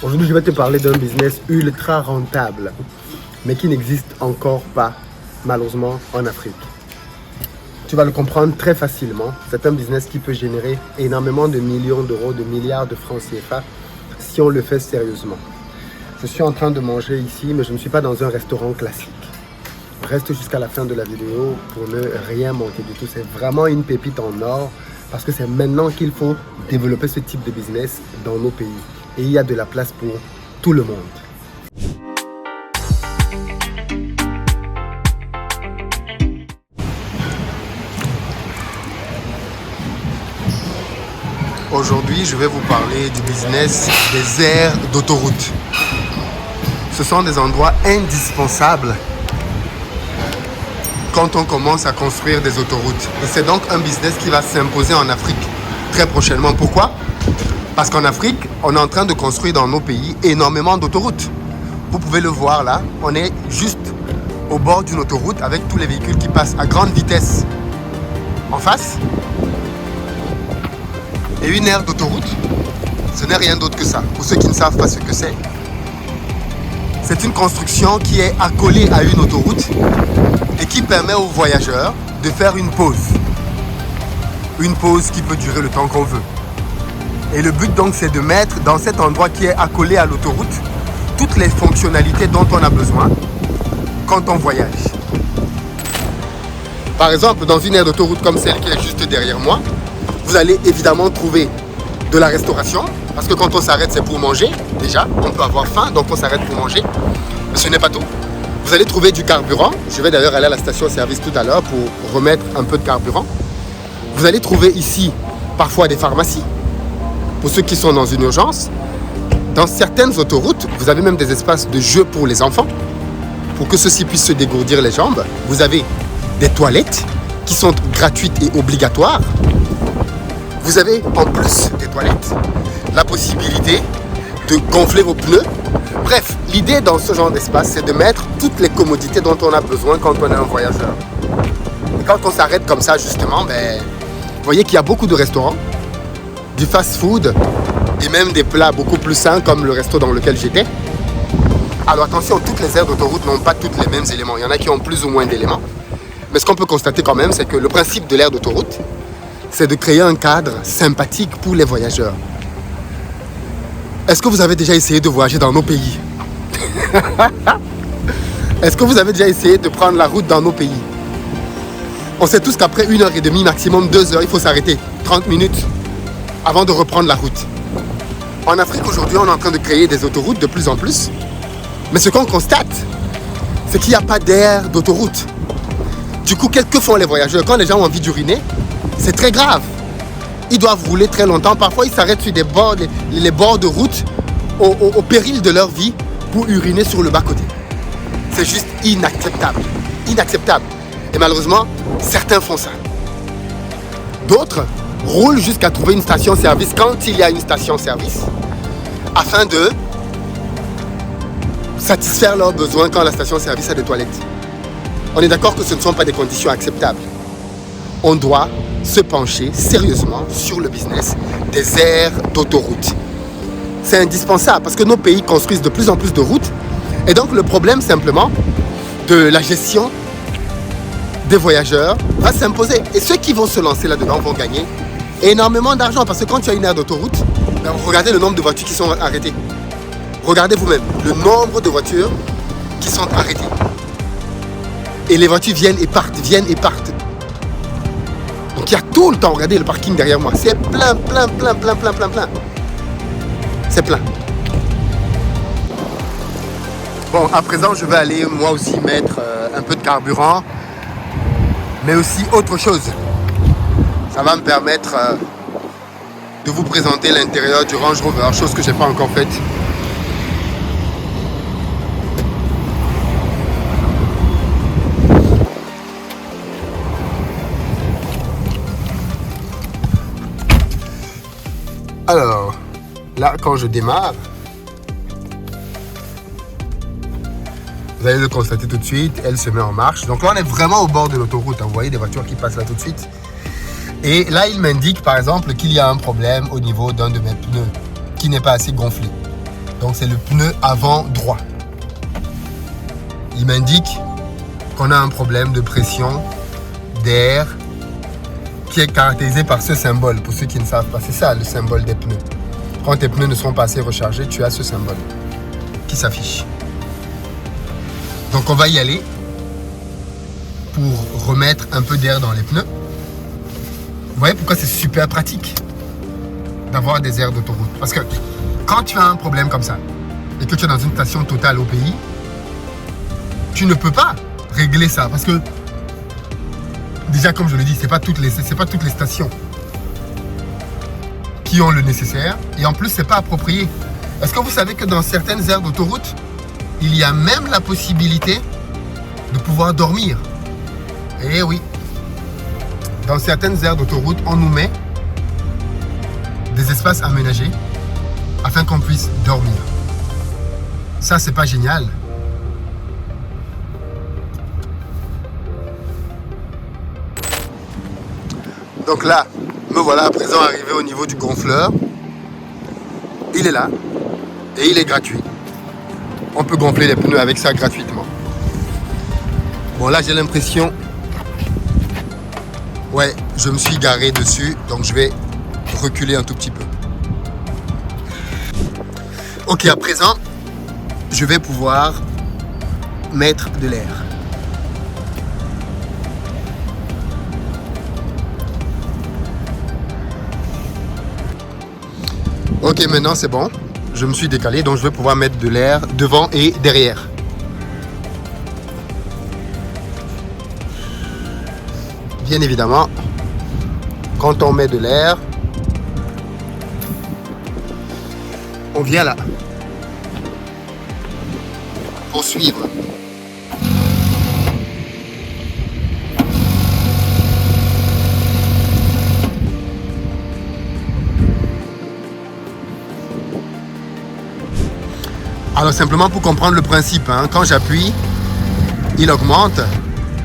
Aujourd'hui, je vais te parler d'un business ultra rentable, mais qui n'existe encore pas, malheureusement, en Afrique. Tu vas le comprendre très facilement. C'est un business qui peut générer énormément de millions d'euros, de milliards de francs CFA, si on le fait sérieusement. Je suis en train de manger ici, mais je ne suis pas dans un restaurant classique. Reste jusqu'à la fin de la vidéo pour ne rien manquer du tout. C'est vraiment une pépite en or, parce que c'est maintenant qu'il faut développer ce type de business dans nos pays. Et il y a de la place pour tout le monde. Aujourd'hui, je vais vous parler du business des aires d'autoroute. Ce sont des endroits indispensables quand on commence à construire des autoroutes. Et c'est donc un business qui va s'imposer en Afrique très prochainement. Pourquoi ? Parce qu'en Afrique, on est en train de construire dans nos pays énormément d'autoroutes. Vous pouvez le voir là, on est juste au bord d'une autoroute avec tous les véhicules qui passent à grande vitesse en face. Et une aire d'autoroute, ce n'est rien d'autre que ça. Pour ceux qui ne savent pas ce que c'est une construction qui est accolée à une autoroute et qui permet aux voyageurs de faire une pause. Une pause qui peut durer le temps qu'on veut. Et le but donc, c'est de mettre dans cet endroit qui est accolé à l'autoroute toutes les fonctionnalités dont on a besoin quand on voyage. Par exemple, dans une aire d'autoroute comme celle qui est juste derrière moi, vous allez évidemment trouver de la restauration, parce que quand on s'arrête, c'est pour manger. Déjà, on peut avoir faim, donc on s'arrête pour manger. Mais ce n'est pas tout. Vous allez trouver du carburant. Je vais d'ailleurs aller à la station-service tout à l'heure pour remettre un peu de carburant. Vous allez trouver ici parfois des pharmacies. Pour ceux qui sont dans une urgence, dans certaines autoroutes, vous avez même des espaces de jeu pour les enfants, pour que ceux-ci puissent se dégourdir les jambes. Vous avez des toilettes qui sont gratuites et obligatoires. Vous avez, en plus des toilettes, la possibilité de gonfler vos pneus. Bref, l'idée dans ce genre d'espace, c'est de mettre toutes les commodités dont on a besoin quand on est un voyageur. Et quand on s'arrête comme ça, justement, vous voyez qu'il y a beaucoup de restaurants, du fast-food et même des plats beaucoup plus sains comme le resto dans lequel j'étais. Alors attention, toutes les aires d'autoroute n'ont pas tous les mêmes éléments. Il y en a qui ont plus ou moins d'éléments. Mais ce qu'on peut constater quand même, c'est que le principe de l'aire d'autoroute, c'est de créer un cadre sympathique pour les voyageurs. Est-ce que vous avez déjà essayé de voyager dans nos pays? Est-ce que vous avez déjà essayé de prendre la route dans nos pays? On sait tous qu'après 1h30, maximum 2 heures, il faut s'arrêter. 30 minutes avant de reprendre la route. En Afrique, aujourd'hui, on est en train de créer des autoroutes de plus en plus. Mais ce qu'on constate, c'est qu'il n'y a pas d'aire d'autoroute. Du coup, qu'est-ce que font les voyageurs? Quand les gens ont envie d'uriner, c'est très grave. Ils doivent rouler très longtemps. Parfois, ils s'arrêtent sur les bords de route au péril de leur vie pour uriner sur le bas-côté. C'est juste inacceptable. Inacceptable. Et malheureusement, certains font ça. D'autres roulent jusqu'à trouver une station-service quand il y a une station-service afin de satisfaire leurs besoins quand la station-service a des toilettes. On est d'accord que ce ne sont pas des conditions acceptables. On doit se pencher sérieusement sur le business des aires d'autoroute. C'est indispensable parce que nos pays construisent de plus en plus de routes et donc le problème simplement de la gestion des voyageurs va s'imposer. Et ceux qui vont se lancer là-dedans vont gagner énormément d'argent parce que quand tu as une aire d'autoroute, regardez le nombre de voitures qui sont arrêtées. Regardez vous-même le nombre de voitures qui sont arrêtées. Et les voitures viennent et partent, viennent et partent. Donc il y a tout le temps, regardez le parking derrière moi, c'est plein. C'est plein. Bon, à présent, je vais aller moi aussi mettre un peu de carburant, mais aussi autre chose. Ça va me permettre de vous présenter l'intérieur du Range Rover, chose que je n'ai pas encore faite. Alors, là, quand je démarre, vous allez le constater tout de suite, elle se met en marche. Donc là, on est vraiment au bord de l'autoroute. Vous voyez des voitures qui passent là tout de suite. Et là, il m'indique, par exemple, qu'il y a un problème au niveau d'un de mes pneus qui n'est pas assez gonflé. Donc c'est le pneu avant droit. Il m'indique qu'on a un problème de pression d'air qui est caractérisé par ce symbole. Pour ceux qui ne savent pas, c'est ça le symbole des pneus. Quand tes pneus ne sont pas assez rechargés, tu as ce symbole qui s'affiche. Donc on va y aller pour remettre un peu d'air dans les pneus. Vous voyez pourquoi c'est super pratique d'avoir des aires d'autoroute. Parce que quand tu as un problème comme ça et que tu es dans une station totale au pays, tu ne peux pas régler ça. Parce que déjà, comme je le dis, c'est pas toutes les stations qui ont le nécessaire. Et en plus, c'est pas approprié. Est-ce que vous savez que dans certaines aires d'autoroute, il y a même la possibilité de pouvoir dormir? Eh oui. Dans certaines aires d'autoroute, on nous met des espaces aménagés afin qu'on puisse dormir. Ça, c'est pas génial. Donc là, me voilà à présent arrivé au niveau du gonfleur. Il est là et il est gratuit. On peut gonfler les pneus avec ça gratuitement. Bon, là j'ai l'impression... Ouais, je me suis garé dessus, donc je vais reculer un tout petit peu. Ok, à présent, je vais pouvoir mettre de l'air. Ok, maintenant c'est bon. Je me suis décalé, donc je vais pouvoir mettre de l'air devant et derrière. Bien évidemment, quand on met de l'air, on vient là pour suivre. Alors simplement pour comprendre le principe, hein, quand j'appuie, il augmente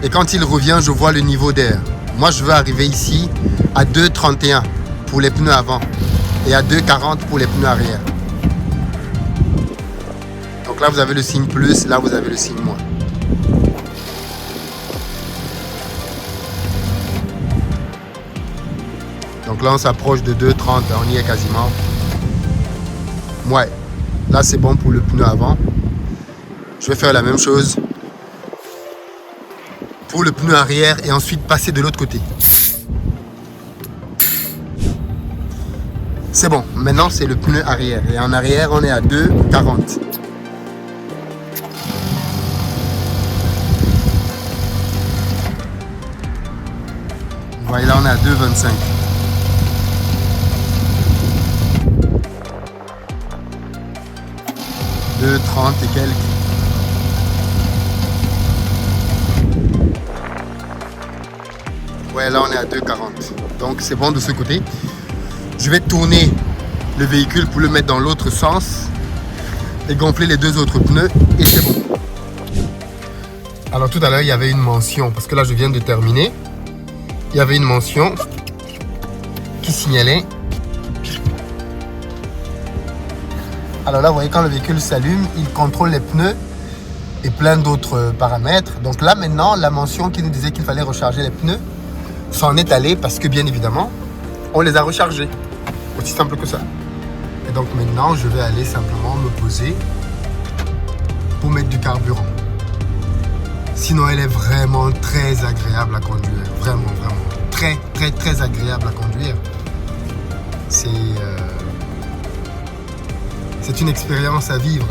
et quand il revient, je vois le niveau d'air. Moi, je veux arriver ici à 2,31 pour les pneus avant et à 2,40 pour les pneus arrière. Donc là, vous avez le signe plus, là, vous avez le signe moins. Donc là, on s'approche de 2,30, on y est quasiment. Ouais, là, c'est bon pour le pneu avant. Je vais faire la même chose pour le pneu arrière et ensuite passer de l'autre côté. C'est bon, maintenant c'est le pneu arrière et en arrière on est à 2,40. Voilà, là on est à 2,25. « 2,30 et quelques. Ouais, là on est à 2,40. Donc c'est bon de ce côté. Je vais tourner le véhicule pour le mettre dans l'autre sens et gonfler les deux autres pneus et c'est bon. Alors tout à l'heure il y avait une mention, parce que là je viens de terminer. Il y avait une mention qui signalait. Alors là vous voyez, quand le véhicule s'allume, il contrôle les pneus et plein d'autres paramètres. Donc là maintenant, la mention qui nous disait qu'il fallait recharger les pneus s'en est allée parce que bien évidemment, on les a rechargés. Aussi simple que ça. Et donc maintenant, je vais aller simplement me poser pour mettre du carburant. Sinon, elle est vraiment très agréable à conduire. Vraiment, vraiment. Très, très, très agréable à conduire. C'est une expérience à vivre.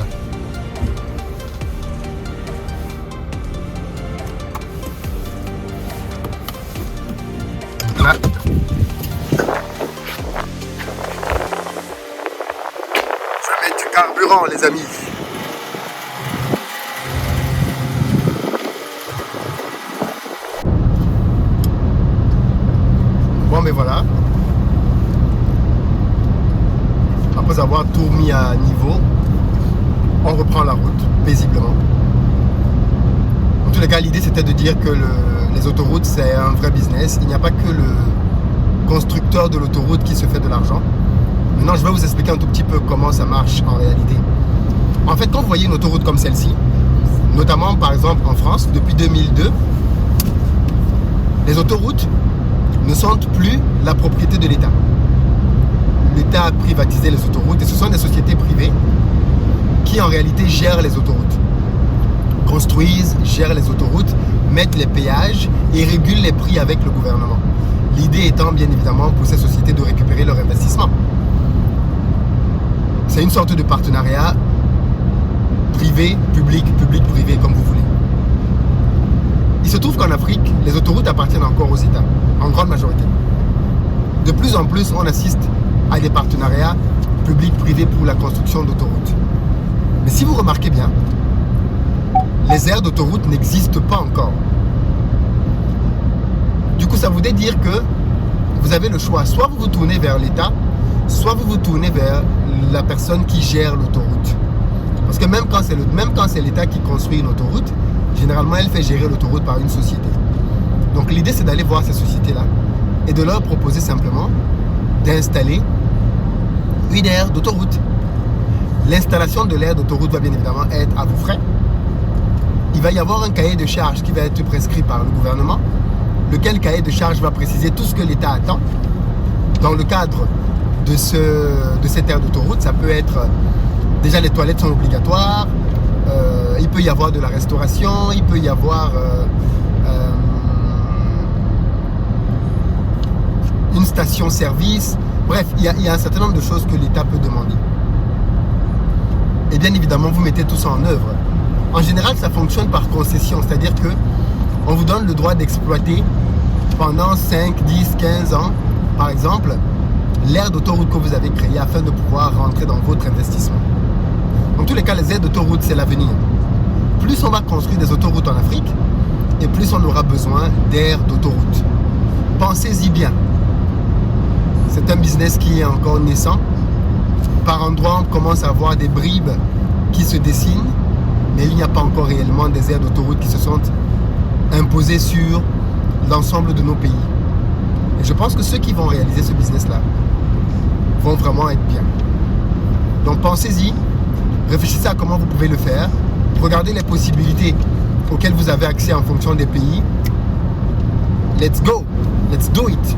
Donc là, je vais mettre du carburant, les amis. Bon, mais voilà. Après avoir tout mis à niveau, on reprend la route paisiblement. En tous les cas, l'idée c'était de dire que les autoroutes c'est un vrai business. Il n'y a pas que le constructeur de l'autoroute qui se fait de l'argent. Maintenant, je vais vous expliquer un tout petit peu comment ça marche en réalité. En fait, quand vous voyez une autoroute comme celle-ci, notamment par exemple en France, depuis 2002, les autoroutes ne sont plus la propriété de l'État. L'État a privatisé les autoroutes et ce sont des sociétés privées qui en réalité gèrent les autoroutes. Construisent, gèrent les autoroutes, mettent les péages et régulent les prix avec le gouvernement. L'idée étant bien évidemment pour ces sociétés de récupérer leur investissement. C'est une sorte de partenariat privé-public, public-privé, comme vous voulez. Il se trouve qu'en Afrique, les autoroutes appartiennent encore aux États, en grande majorité. De plus en plus, on assiste à des partenariats public-privé pour la construction d'autoroutes. Mais si vous remarquez bien, les aires d'autoroute n'existent pas encore. Du coup, ça voudrait dire que vous avez le choix. Soit vous vous tournez vers l'État, soit vous vous tournez vers la personne qui gère l'autoroute. Parce que même quand c'est l'État qui construit une autoroute, généralement, elle fait gérer l'autoroute par une société. Donc l'idée, c'est d'aller voir ces sociétés-là et de leur proposer simplement d'installer une aire d'autoroute. L'installation de l'aire d'autoroute va bien évidemment être à vos frais. Il va y avoir un cahier de charges qui va être prescrit par le gouvernement, lequel cahier de charges va préciser tout ce que l'État attend. Dans le cadre de cette aire d'autoroute, ça peut être déjà les toilettes sont obligatoires, il peut y avoir de la restauration, il peut y avoir une station-service. Bref, il y a un certain nombre de choses que l'État peut demander. Et bien évidemment, vous mettez tout ça en œuvre. En général, ça fonctionne par concession, c'est-à-dire que on vous donne le droit d'exploiter pendant 5, 10, 15 ans, par exemple, l'aire d'autoroute que vous avez créée afin de pouvoir rentrer dans votre investissement. Dans tous les cas, les aires d'autoroute, c'est l'avenir. Plus on va construire des autoroutes en Afrique, et plus on aura besoin d'aires d'autoroute. Pensez-y bien. C'est un business qui est encore naissant. Par endroits, on commence à voir des bribes qui se dessinent, mais il n'y a pas encore réellement des aires d'autoroute qui se sont imposées sur l'ensemble de nos pays. Et je pense que ceux qui vont réaliser ce business-là vont vraiment être bien. Donc pensez-y, réfléchissez à comment vous pouvez le faire, regardez les possibilités auxquelles vous avez accès en fonction des pays. Let's go, let's do it.